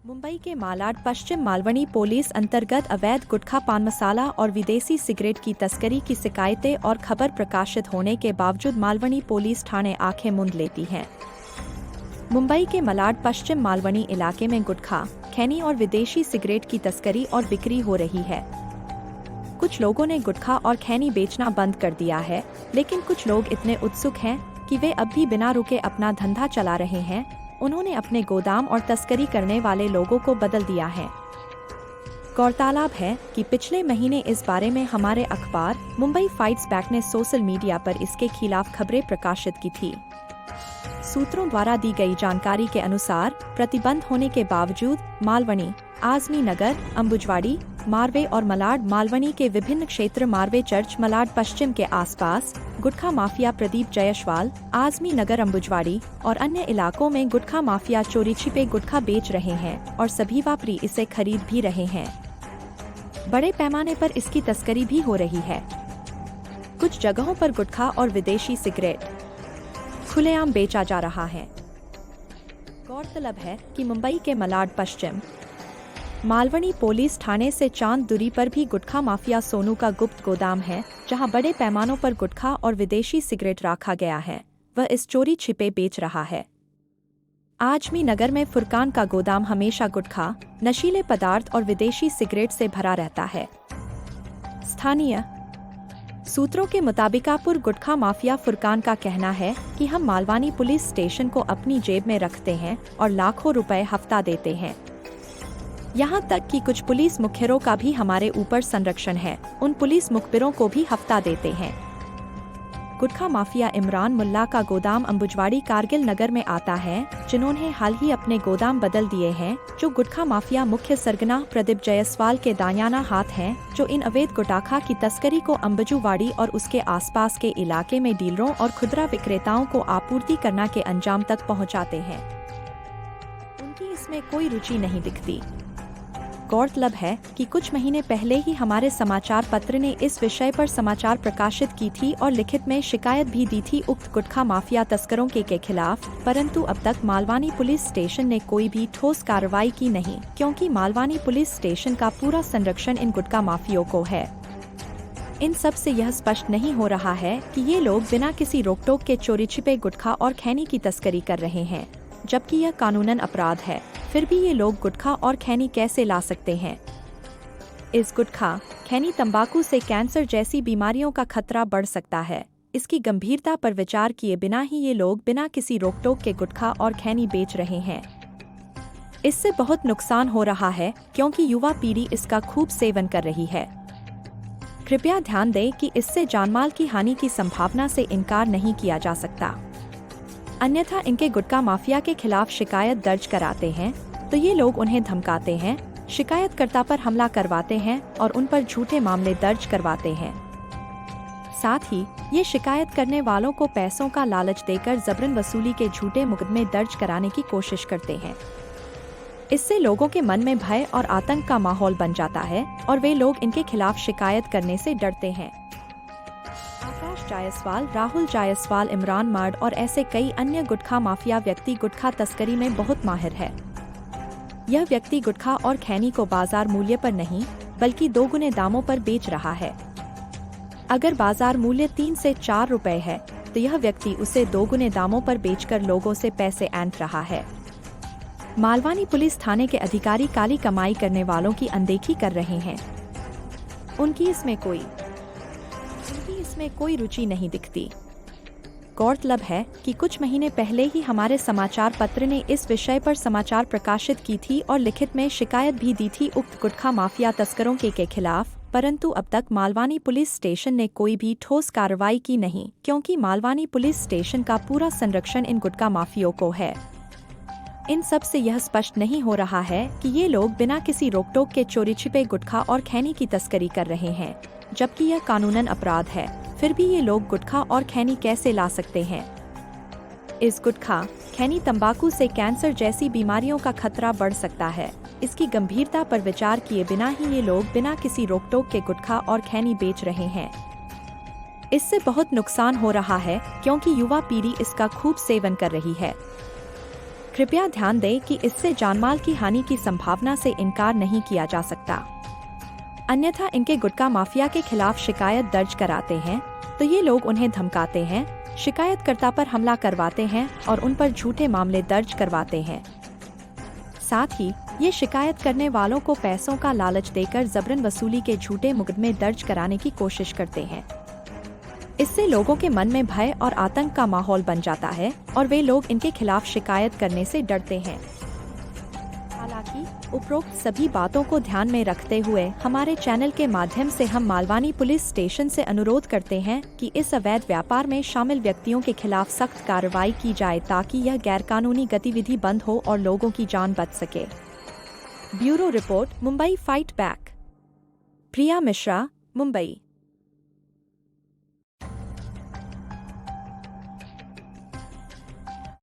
मुंबई के मालाड पश्चिम मालवनी पुलिस अंतर्गत अवैध गुटखा पान मसाला और विदेशी सिगरेट की तस्करी की शिकायतें और खबर प्रकाशित होने के बावजूद मालवनी पुलिस थाने आंखें मूंद लेती है। मुंबई के मालाड पश्चिम मालवनी इलाके में गुटखा, खैनी और विदेशी सिगरेट की तस्करी और बिक्री हो रही है। कुछ लोगों ने गुटखा और खैनी बेचना बंद कर दिया है, लेकिन कुछ लोग इतने उत्सुक हैं कि वे अब भी बिना रुके अपना धंधा चला रहे हैं। उन्होंने अपने गोदाम और तस्करी करने वाले लोगों को बदल दिया है। गौरतलब है कि पिछले महीने इस बारे में हमारे अखबार मुंबई फाइट्स बैक ने सोशल मीडिया पर इसके खिलाफ खबरें प्रकाशित की थी। सूत्रों द्वारा दी गई जानकारी के अनुसार प्रतिबंध होने के बावजूद मालवनी, आजमी नगर, अंबुजवाड़ी, मारवे और मलाड मालवनी के विभिन्न क्षेत्र मारवे चर्च मलाड पश्चिम के आसपास गुटखा माफिया प्रदीप जायसवाल, आजमी नगर अंबुजवाड़ी और अन्य इलाकों में गुटखा माफिया चोरी छिपे गुटखा बेच रहे हैं और सभी व्यापारी इसे खरीद भी रहे हैं। बड़े पैमाने पर इसकी तस्करी भी हो रही है। कुछ जगहों पर गुटखा और विदेशी सिगरेट खुलेआम बेचा जा रहा है। गौरतलब है कि मुंबई के मलाड पश्चिम मालवनी पुलिस थाने से चांद दूरी पर भी गुटखा माफिया सोनू का गुप्त गोदाम है, जहां बड़े पैमानों पर गुटखा और विदेशी सिगरेट रखा गया है। वह इस चोरी छिपे बेच रहा है। आजमी नगर में फुरकान का गोदाम हमेशा गुटखा, नशीले पदार्थ और विदेशी सिगरेट से भरा रहता है। स्थानीय सूत्रों के मुताबिक गुटखा माफिया फुरकान का कहना है कि हम मालवानी पुलिस स्टेशन को अपनी जेब में रखते हैं और लाखों रुपए हफ्ता देते हैं। यहाँ तक कि कुछ पुलिस मुखबिरों का भी हमारे ऊपर संरक्षण है, उन पुलिस मुखबिरों को भी हफ्ता देते हैं। गुटखा माफिया इमरान मुल्ला का गोदाम अंबुजवाड़ी कारगिल नगर में आता है, जिन्होंने हाल ही अपने गोदाम बदल दिए हैं, जो गुटखा माफिया मुख्य सरगना प्रदीप जायसवाल के दायाना हाथ हैं, जो इन अवैध गुटखा की तस्करी को अंबुजवाड़ी और उसके आसपास के इलाके में डीलरों और खुदरा विक्रेताओं को आपूर्ति करना के अंजाम तक पहुंचाते हैं। उनकी इसमें कोई रुचि नहीं दिखती। गौरतलब है कि कुछ महीने पहले ही हमारे समाचार पत्र ने इस विषय पर समाचार प्रकाशित की थी और लिखित में शिकायत भी दी थी उक्त गुटखा माफिया तस्करों के खिलाफ, परंतु अब तक मालवानी पुलिस स्टेशन ने कोई भी ठोस कार्रवाई की नहीं, क्योंकि मालवानी पुलिस स्टेशन का पूरा संरक्षण इन गुटखा माफियों को है। इन सब से यह स्पष्ट नहीं हो रहा है कि ये लोग बिना किसी रोकटोक के चोरी छिपे गुटखा और खैनी की तस्करी कर रहे हैं, जबकि यह कानूनन अपराध है। फिर भी ये लोग गुटखा और खैनी कैसे ला सकते हैं? इस गुटखा, खैनी तंबाकू से कैंसर जैसी बीमारियों का खतरा बढ़ सकता है। इसकी गंभीरता पर विचार किए बिना ही ये लोग बिना किसी रोकटोक के गुटखा और खैनी बेच रहे हैं। इससे बहुत नुकसान हो रहा है, क्योंकि युवा पीढ़ी इसका खूब सेवन कर रही है। कृपया ध्यान दें कि इससे जानमाल की हानि की संभावना से इनकार नहीं किया जा सकता। अन्यथा इनके गुटखा माफिया के खिलाफ शिकायत दर्ज कराते हैं तो ये लोग उन्हें धमकाते हैं, शिकायतकर्ता पर हमला करवाते हैं और उन पर झूठे मामले दर्ज करवाते हैं। साथ ही ये शिकायत करने वालों को पैसों का लालच देकर जबरन वसूली के झूठे मुकदमे दर्ज कराने की कोशिश करते हैं। इससे लोगों के मन में भय और आतंक का माहौल बन जाता है और वे लोग इनके खिलाफ शिकायत करने से डरते हैं। आकाश जायसवाल, राहुल जायसवाल, इमरान मार्ड और ऐसे कई अन्य गुटखा माफिया व्यक्ति गुटखा तस्करी में बहुत माहिर है। यह व्यक्ति गुटखा और खैनी को बाजार मूल्य पर नहीं, बल्कि 2 गुने दामों पर बेच रहा है। अगर बाजार मूल्य 3 से 4 रुपए है, तो यह व्यक्ति उसे 2 गुने दामों पर बेचकर लोगों से पैसे ऐंठ रहा है। मालवानी पुलिस थाने के अधिकारी काली कमाई करने वालों की अनदेखी कर रहे हैं। उनकी इसमें कोई रुचि नहीं दिखती। गौरतलब है कि कुछ महीने पहले ही हमारे समाचार पत्र ने इस विषय पर समाचार प्रकाशित की थी और लिखित में शिकायत भी दी थी उक्त गुटखा माफिया तस्करों के खिलाफ, परंतु अब तक मालवानी पुलिस स्टेशन ने कोई भी ठोस कार्रवाई की नहीं, क्योंकि मालवानी पुलिस स्टेशन का पूरा संरक्षण इन गुटखा माफियों को है। इन सब से यह स्पष्ट नहीं हो रहा है कि ये लोग बिना किसी रोकटोक के चोरी छिपे गुटखा और खैनी की तस्करी कर रहे हैं, जबकि यह कानूनन अपराध है। फिर भी ये लोग गुटखा और खैनी कैसे ला सकते हैं? इस गुटखा, खैनी तंबाकू से कैंसर जैसी बीमारियों का खतरा बढ़ सकता है। इसकी गंभीरता पर विचार किए बिना ही ये लोग बिना किसी रोकटोक के गुटखा और खैनी बेच रहे हैं। इससे बहुत नुकसान हो रहा है, क्योंकि युवा पीढ़ी इसका खूब सेवन कर रही है। कृपया ध्यान दें कि इससे जानमाल की हानि की संभावना से इनकार नहीं किया जा सकता। अन्यथा इनके गुटखा माफिया के खिलाफ शिकायत दर्ज कराते हैं तो ये लोग उन्हें धमकाते हैं, शिकायतकर्ता पर हमला करवाते हैं और उन पर झूठे मामले दर्ज करवाते हैं। साथ ही ये शिकायत करने वालों को पैसों का लालच देकर जबरन वसूली के झूठे मुकदमे दर्ज कराने की कोशिश करते हैं। इससे लोगों के मन में भय और आतंक का माहौल बन जाता है और वे लोग इनके खिलाफ शिकायत करने से डरते हैं। हालांकि उपरोक्त सभी बातों को ध्यान में रखते हुए हमारे चैनल के माध्यम से हम मालवानी पुलिस स्टेशन से अनुरोध करते हैं कि इस अवैध व्यापार में शामिल व्यक्तियों के खिलाफ सख्त कार्रवाई की जाए ताकि यह गैरकानूनी गतिविधि बंद हो और लोगों की जान बच सके। Bureau report, Mumbai fight back. Priya Mishra, Mumbai.